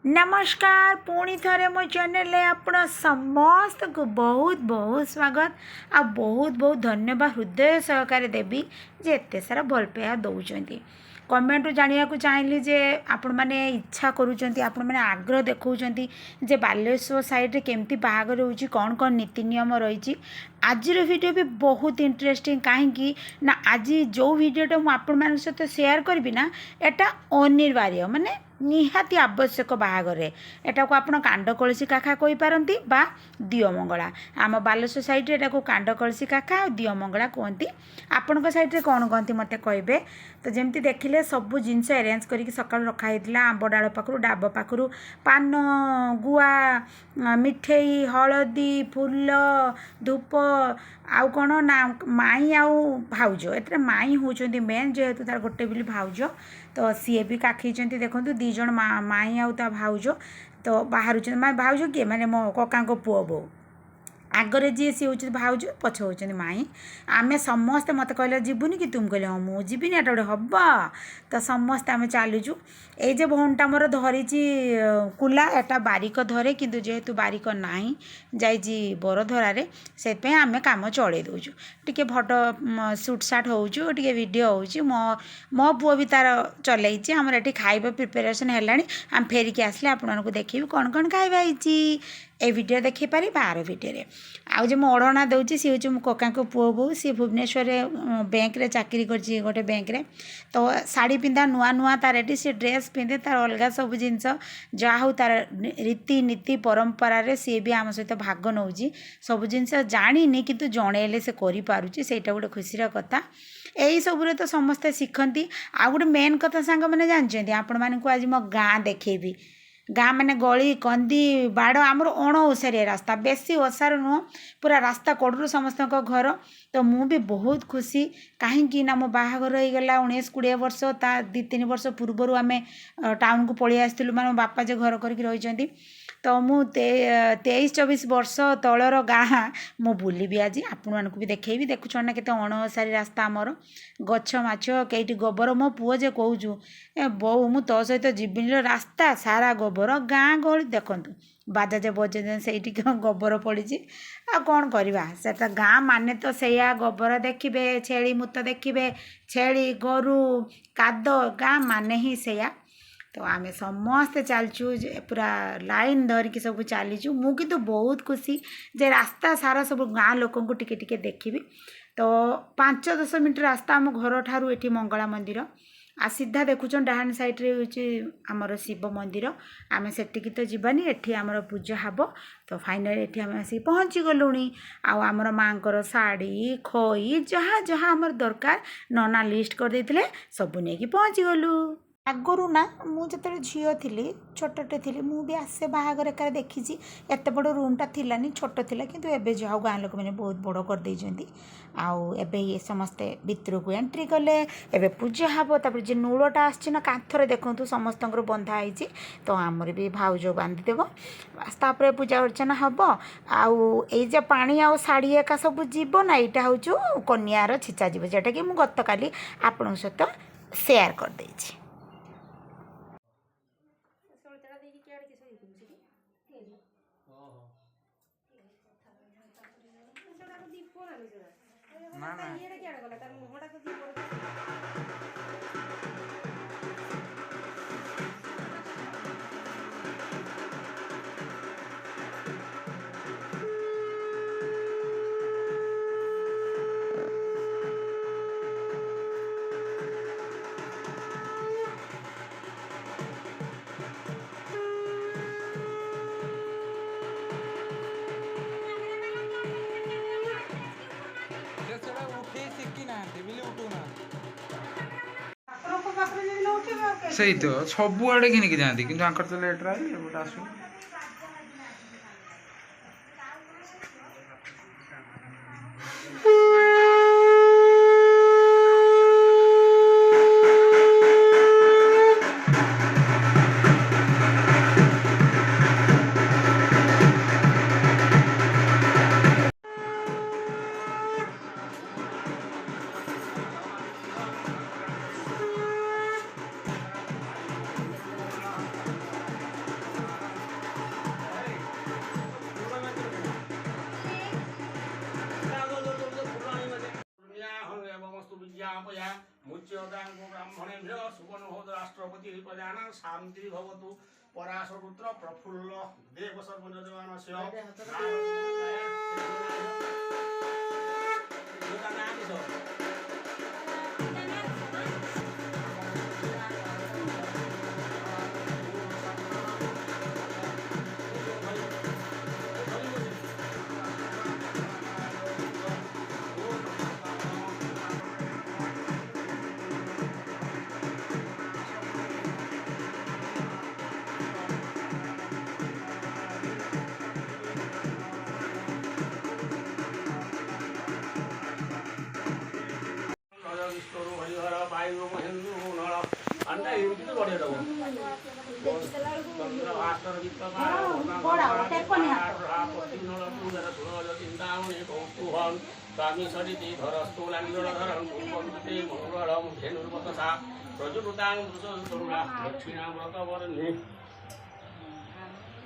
नमस्कार पुणी थरे मो चैनल आपण समस्त को बहुत बहुत स्वागत आ बहुत बहुत धन्यवाद हृदय सहकार देवी जे एत सारा भल पाया दौरान कमेंट जाना चाहिए जे आपण मैंने इच्छा करूँ आपण मैंने आग्रह देखते जे बालेश्वर साइड केमती बाहागर हो कौन कौन नीति नियम रही आज वीडियो भी बहुत इंटरेस्टिंग कहीं ना आज जो वीडियोटा मुझे सहित शेयर करी ना एटा अनिवार्य माने निहाती आवश्यक बाहागर एटा को आपण कांड कलसी काखा कही पारती बा दियो मंगला आम बालेश्वर साइड एटा को कांड कलसी काखा और दियो मंगला कहती आपण साइड रे कौन कहती मत कहे तो जमती देखिले सबू जिनस अरेंज करके सका रखाई आंब डाल पाखु डाब पाखु पान गुआ मिठेई हलदी फूल धूप आउ कौन ना माई आउ भाउज एटे माई होती मेन जेहेतु तार गोटे बोली भाउज तो सी भी काखी देखो दीज माई आउ ता भाउज तो बाहर भाउज किए माने मो कका पुओ बो आगरे जी सी हूँ भाउज पछ हूँ माई आम समस्ते मत कहले जीवनी कि तुम कहले हाँ मुझे जीवन एटा गोटे हम तो समस्ते आम चलुचु ये भौणटा मोर धरी कुला एटा बारिक धरे किंतु जेहेतु बारिक नाही जाइए बरधरारे से आम कम चल दौचु टे फटो सुट साट होचु टे वीडियो हो मो पुओ भी तार चलई आमर ये खाଇବା प्रिपेरेसन है आम फेरिकी आसले आपको देखी कौन कौन खाଇବା ए वीडियो देखी पारे बाहर वीडियो आउ जो ओढ़ना दूसरी सी हूँ मो कका पुओ बो सी भुवनेश्वर बैंक रे चाकरी कर गोटे बैंक रे तो शाढ़ी पिंधा नुआ नुआ तार एटी सी ड्रेस पिंधे तार अलग सब जिनस जहाँ हूँ तार रीति नीति परंपरा सी भी आम सहित भाग नौ सब जिनस जानी किंतु जणेले से करा गोटे खुशी कथा यही सबुरे तो समस्ते शिखती आउ गोटे मेन कथा सांग मैंने जानते आपण मानक आज मो गाँ देखेबी गाँ मैंने गली कंदी बाड़ आमर अण ओसारिया रास्ता बेसी ओसार नुह पूरा रास्ता कड़ू समस्त घर तो मु भी बहुत खुशी कहीं ना मो बाहागर हो गला 19-20 वर्ष ता 2-3 वर्ष पूर्वर आम टाउन को पलि आसलु माने बापा जो घर करके रही तो मु 23-24 वर्ष तलर गाँ मु बुलबी आज आपण मानक भी देखी देखुन ना केते अणओसारी रास्ता आमर गछ माछ कईटी गोबर मो पुओ जे कहूँ ए बो मु तो सहित जीवनी रास्ता सारा गोबर गाँ गहली देखंतु बाजा जे बजे से गोबर पड़ी आ कौन करवा से गाँ माने तो सैया गोबर देखिए छेली मुत देखिए छेली गोरु काद गाँ माने ही सैया तो आम समस्ते चलचु पूरा लाइन धरिकी सब चलीचु मु किंतु बहुत खुशी जे रास्ता सारा सब गाँ लोक टिके टिके देखी तो 5-10 मिनट रास्ता आम घर ठारू एठी मंगला मंदिर आ सीधा देखुन डाहाण साइड रे होची आमर शिव मंदिर आम सेटिकी तो जीवानी एठी आमर पूजा हब तो फाइनल एठी आम आसी पहुँची गलुणी आमर माँकर शाढ़ी खई जहाँ जहाँ आमर दरकार नना लिस्ट कर देथिले सबु नेकी पहुँची गलु आगरू ना मुझे झील थी छोटे थी मुझे आसे बाहागर एकार देखी एत बड़ रूमटा थिलानी छोट थिला किंतु एबे जाओ गाँ लोक मैंने बहुत बड़ कर देइछंती आउ एबे ये समस्ते भितर को एंट्री कले एबे पूजा हबो तापर जे नूलटा आछि ना कांथरे देखंतु समस्तंकर बंधा आइछि तो आमर भी भाउज बांधी देबो तापर पूजा अर्चना हबो आउ ए जे पानी आउ साड़ी एका सब जीवो ना एटा होछु कन्यार छिचा जीवो जेटा कि मु गतकाली आपन सहित शेयर कर देछि ना सही तो सबू आड़े घिनिकी जाती कि तो लेट रहा आसू देवतांगो ब्राह्मणेभ्यो सुवर्णहोद राष्ट्रपति प्रजानां शान्ति भवतु पराशरपुत्र प्रफुल्ल देव सर्वजनमानस्य विष्णु हरिहर वायु महेन्द्र नल अन्य एमती बढ़िया रहो भास्कर चिंतामणि कौतूहल स्वामी सरिति धरस्तु लांगधरं कुंभते मंगलम धेनुर्वतसा प्रजुतां दुसतुला दक्षिणाव्रत वर्णे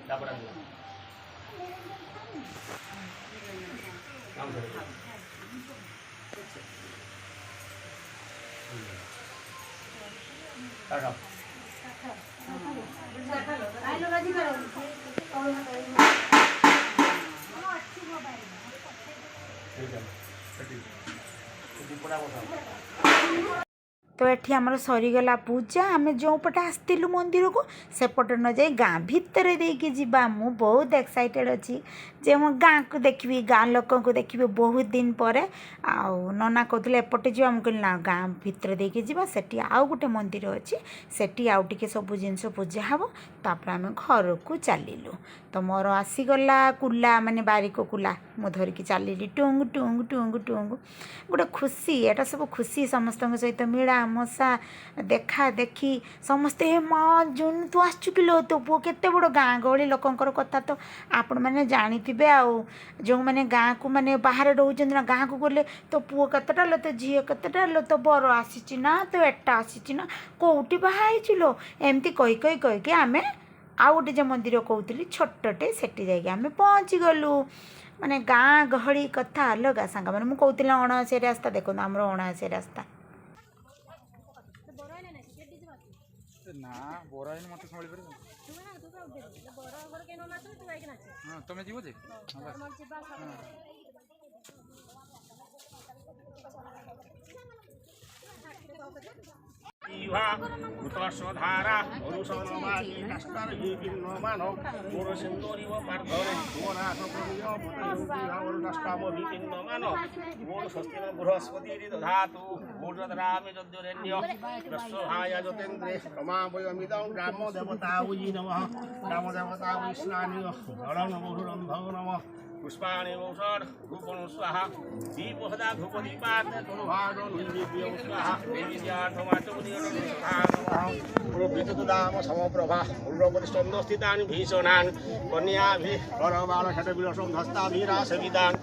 दापरा नाम धरे काका ठीक है तो ये आमर सरीगला पूजा आम जो पटे आसलु मंदिर को सेपटे न जाए गाँ भितर देकी जीवा मु बहुत एक्साइटेड अच्छी जे मो गाँ को देखी गाँ लोक को देखी बहुत दिन पर आउ नना कहते एपटे जी कहली ना गाँ भितर देकी जीवा सेठी आउ गोटे मंदिर अच्छी सेठी आउ टिके सब जिनस पूजा हम तापर आम घर को चलू तो मोर आसीगला कुला माने बारिक कुला मु धरिकी चलि टुंग टुंग टुंग टुंग गोटे खुशी एटा सब खुशी समस्त सहित मिला मशा देखा देखी समस्ते माँ जुन तू आसचु किलो तो पुओ केते बड़ गाँ गहली लोकंकर कथा तो आपण मैंने जानिथिबे आउ जो मैंने गाँ को मैंने बाहर रोचंदी ना गाँ को गले तो पुओ केतेटा लो तो झील केतेटा लो तो बर आसी ना तो एटा आसी ना कोउटी बाहाई लो एमती कही कही कही के आमे आउ गोटे जो मंदिर कहूली छोटटे सेठी जाइए आम पहुँची गलु माने गाँ गहली कथा अलग सांग मैंने मुझे कहती अणाशी रास्ता देखो आमर अणाशी रास्ता ना बोरा मत संभाली पार तुम जीव जे धारा मरुषणवादी काष्टर युगिन्नो मानव मोर सिन्दूरिव पार्थरे मोराष्टामभिन्नो मानव मोर स्वस्तिन बृहस्पति दधातु भूर्जरामि जद्योरेण्य दस्वहाय जतेन्द्रे रमावयमिदं ग्रामदेवतायै नमः ग्रामदेवतायै स्नानीय गणन बहुरन्धो नमः पुष्पाणि औषध धूपणु स्वाहा दीपहदा धूपदीपात् तनुभागो नैवेद्यं स्वाहा नैवेद्यार्थमाचमुनिर्विद्युदाम समप्रभा मूलपरिष्ठन्धस्थितानि भीषणानि कन्याभिः करबालषट्विलसं धस्ताभिरासविदान्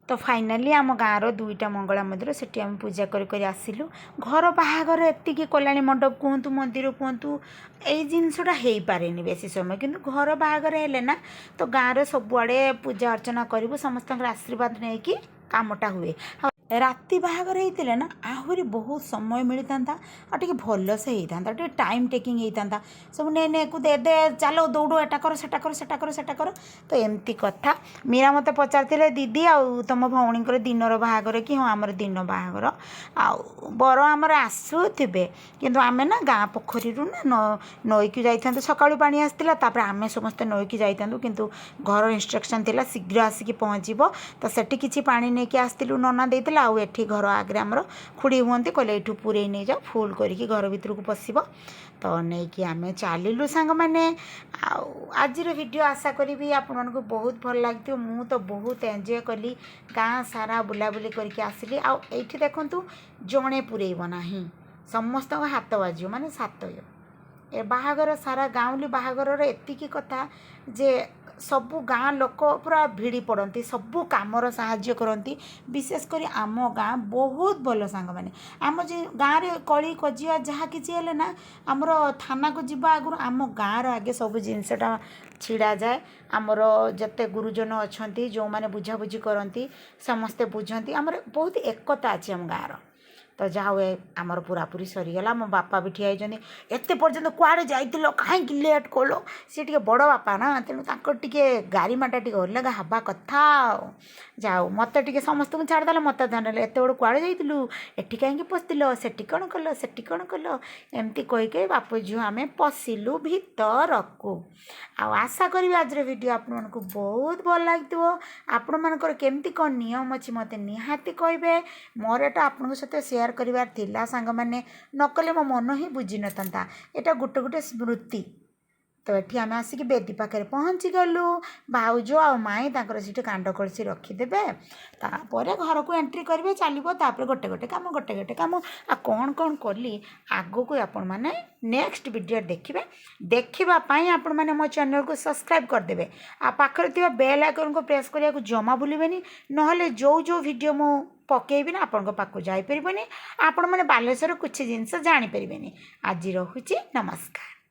तो फाइनाली आम गाँव दुईटा मंगला मंदिर से आम पूजा कर आसिलु घर बाहागर एतिकी कल्याणी मंडप कहतु मंदिर कहतु यही जिनसटा हो पारे बेसी समय किंतु घर बाहागर हेले ना तो गाँव सबुआड़े पूजा अर्चना करूँ समस्त आशीर्वाद नहीं कि कामटा हुए। ରାତି ବାହାଘର ହେଇଥିଲେ ନା ଆହୁରି ବହୁତ ସମୟ ମିଳିଥାନ୍ତା ଆଉ ଟିକେ ଭଲସେ ହେଇଥାନ୍ତା, ଟିକେ ଟାଇମ୍ ଟେକିଂ ହେଇଥାନ୍ତା। ସବୁ ନେକୁ ଦେ ଚାଲ ଦୌଡ଼ ଏଟା କର ସେଟା କର ସେଟା କର ସେଟା କର। ତ ଏମିତି କଥା। ମୀରା ମୋତେ ପଚାରିଥିଲେ ଦିଦି ଆଉ ତମ ଭଉଣୀଙ୍କର ଦିନର ବାହାଘର କି? ହଁ ଆମର ଦିନ ବାହାଘର। ଆଉ ବର ଆମର ଆସୁଥିବେ କିନ୍ତୁ ଆମେ ନା ଗାଁ ପୋଖରୀରୁ ନା ନଈକି ଯାଇଥାନ୍ତୁ, ସକାଳୁ ପାଣି ଆସିଥିଲା ତାପରେ ଆମେ ସମସ୍ତେ ନଈକି ଯାଇଥାନ୍ତୁ କିନ୍ତୁ ଘର ଇନଷ୍ଟ୍ରକ୍ସନ୍ ଥିଲା ଶୀଘ୍ର ଆସିକି ପହଞ୍ଚିବ। ତ ସେଠି କିଛି ପାଣି ନେଇକି ଆସିଥିଲୁ, ନନା ଦେଇଥିଲା। ଆଉ ଏଠି ଘର ଆଗରେ ଆମର ଖୁଡ଼ି ହୁଅନ୍ତି, କହିଲେ ଏଇଠୁ ପୁରେଇ ନେଇଯାଅ ଫୁଲ୍ କରିକି ଘର ଭିତରକୁ ପଶିବ। ତ ନେଇକି ଆମେ ଚାଲିଲୁ ସାଙ୍ଗମାନେ। ଆଉ ଆଜିର ଭିଡ଼ିଓ ଆଶା କରିବି ଆପଣମାନଙ୍କୁ ବହୁତ ଭଲ ଲାଗିଥିବ। ମୁଁ ତ ବହୁତ ଏନ୍ଜୟ କଲି, ଗାଁ ସାରା ବୁଲାବୁଲି କରିକି ଆସିଲି। ଆଉ ଏଇଠି ଦେଖନ୍ତୁ ଜଣେ ପୁରେଇବ ନାହିଁ, ସମସ୍ତଙ୍କ ହାତ ବାଜିବ, ମାନେ ସାତୟ। ଏ ବାହାଘର ସାରା ଗାଉଁଲି ବାହାଘରର ଏତିକି କଥା ଯେ ସବୁ ଗାଁ ଲୋକ ପୁରା ଭିଡ଼ି ପଡ଼ନ୍ତି, ସବୁ କାମର ସାହାଯ୍ୟ କରନ୍ତି। ବିଶେଷ କରି ଆମ ଗାଁ ବହୁତ ଭଲ ସାଙ୍ଗମାନେ। ଆମ ଯେ ଗାଁରେ କଳି କଜିଆ ଯାହା କିଛି ହେଲେ ନା ଆମର ଥାନାକୁ ଯିବା ଆଗରୁ ଆମ ଗାଁର ଆଗେ ସବୁ ଜିନିଷଟା ଛିଡ଼ାଯାଏ। ଆମର ଯେତେ ଗୁରୁଜନ ଅଛନ୍ତି ଯେଉଁମାନେ ବୁଝାବୁଝି କରନ୍ତି ସମସ୍ତେ ବୁଝନ୍ତି। ଆମର ବହୁତ ଏକତା ଅଛି ଆମ ଗାଁର। ତ ଯାହା ହୁଏ ଆମର ପୁରାପୁରି ସରିଗଲା। ମୋ ବାପା ବି ଠିଆ ହେଇଛନ୍ତି, ଏତେ ପର୍ଯ୍ୟନ୍ତ କୁଆଡ଼େ ଯାଇଥିଲ, କାହିଁକି ଲେଟ୍ କଲ? ସେ ଟିକେ ବଡ଼ ବାପା ନା, ତେଣୁ ତାଙ୍କର ଟିକେ ଗାରିମାଟା ଟିକେ ଅଲଗା ହେବା କଥା। ଆଉ ଯାଉ ମୋତେ ଟିକେ ସମସ୍ତଙ୍କୁ ଛାଡ଼ିଦେଲେ, ମୋତେ ଧରିଲେ ଏତେବେଳୁ କୁଆଡ଼େ ଯାଇଥିଲୁ, ଏଠି କାହିଁକି ପଶିଥିଲ, ସେଠି କ'ଣ କଲ, ସେଠି କ'ଣ କଲ, ଏମିତି କହିକି ବାପ ଝିଅ ଆମେ ପଶିଲୁ ଭିତରକୁ। ଆଉ ଆଶା କରିବି ଆଜିର ଭିଡ଼ିଓ ଆପଣମାନଙ୍କୁ ବହୁତ ଭଲ ଲାଗିଥିବ। ଆପଣମାନଙ୍କର କେମିତି କ'ଣ ନିୟମ ଅଛି ମୋତେ ନିହାତି କହିବେ। ମୋର ଏଟା ଆପଣଙ୍କ ସହିତ ସେୟାର କରିବାର ଥିଲା ସାଙ୍ଗମାନେ, ନକଲେ ମୋ ମନ ହିଁ ବୁଝିନଥାନ୍ତା। ଏଇଟା ଗୋଟେ ଗୋଟେ ସ୍ମୃତି। ତ ଏଠି ଆମେ ଆସିକି ବେଦି ପାଖରେ ପହଞ୍ଚିଗଲୁ। ଭାଉଜ ଆଉ ମାଇଁ ତାଙ୍କର ସେଠି କାଣ୍ଡ କଳସି ରଖିଦେବେ, ତାପରେ ଘରକୁ ଏଣ୍ଟ୍ରି କରିବେ, ଚାଲିବ। ତାପରେ ଗୋଟେ ଗୋଟେ କାମ ଗୋଟେ ଗୋଟେ କାମ। ଆଉ କ'ଣ କ'ଣ କଲି ଆଗକୁ ଆପଣମାନେ ନେକ୍ସଟ ଭିଡ଼ିଓ ଦେଖିବେ। ଦେଖିବା ପାଇଁ ଆପଣମାନେ ମୋ ଚ୍ୟାନେଲକୁ ସବସ୍କ୍ରାଇବ୍ କରିଦେବେ। ଆଉ ପାଖରେ ଥିବା ବେଲ୍ ଆଇକନ୍କୁ ପ୍ରେସ୍ କରିବାକୁ ଜମା ଭୁଲିବେନି, ନହେଲେ ଯେଉଁ ଭିଡ଼ିଓ ମୁଁ ପକେଇବି ନା ଆପଣଙ୍କ ପାଖକୁ ଯାଇପାରିବନି, ଆପଣମାନେ ବାଲେଶ୍ୱର କିଛି ଜିନିଷ ଜାଣିପାରିବେନି। ଆଜି ରହୁଛି, ନମସ୍କାର।